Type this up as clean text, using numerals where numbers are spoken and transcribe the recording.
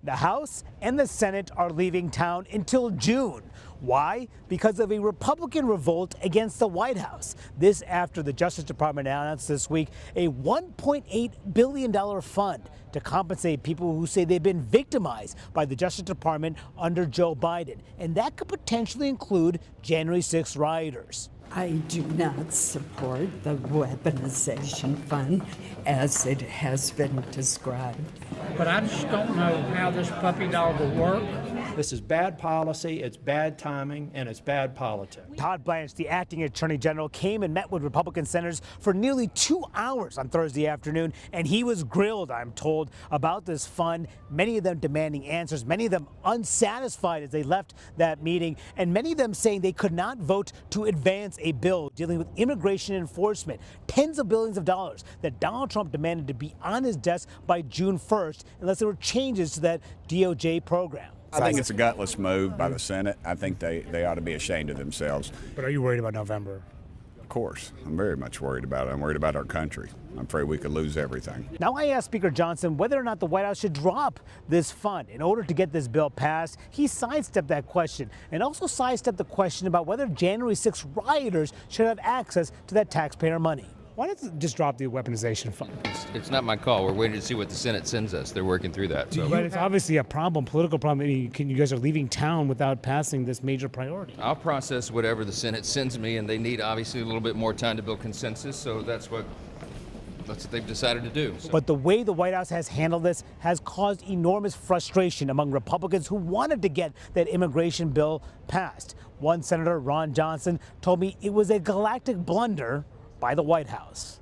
The House and the Senate are leaving town until June. Why? Because of a Republican revolt against the White House. This after the Justice Department announced this week a $1.8 billion fund to compensate people who say they've been victimized by the Justice Department under Joe Biden. And that could potentially include January 6th rioters. I do not support the Weaponization Fund as it has been described. But I just don't know how this puppy dog will work. This is bad policy, it's bad timing, and it's bad politics. Todd Blanche, the acting attorney general, came and met with Republican senators for nearly 2 hours on Thursday afternoon, and he was grilled, I'm told, about this fund, many of them demanding answers, many of them unsatisfied as they left that meeting, and many of them saying they could not vote to advance a bill dealing with immigration enforcement, tens of billions of dollars that Donald Trump demanded to be on his desk by June 1st unless there were changes to that DOJ program. I think it's a gutless move by the Senate. I think they ought to be ashamed of themselves. But are you worried about November? Of course. I'm very much worried about it. I'm worried about our country. I'm afraid we could lose everything. Now, I asked Speaker Johnson whether or not the White House should drop this fund in order to get this bill passed. He sidestepped that question and also sidestepped the question about whether January 6th rioters should have access to that taxpayer money. Why don't you just drop the weaponization fund? It's not my call. We're waiting to see what the Senate sends us. They're working through that. So. But it's obviously a problem, political problem. I mean, you guys are leaving town without passing this major priority. I'll process whatever the Senate sends me, and they need obviously a little bit more time to build consensus, so that's what they've decided to do. So. But the way the White House has handled this has caused enormous frustration among Republicans who wanted to get that immigration bill passed. One Senator, Ron Johnson, told me it was a galactic blunder by the White House.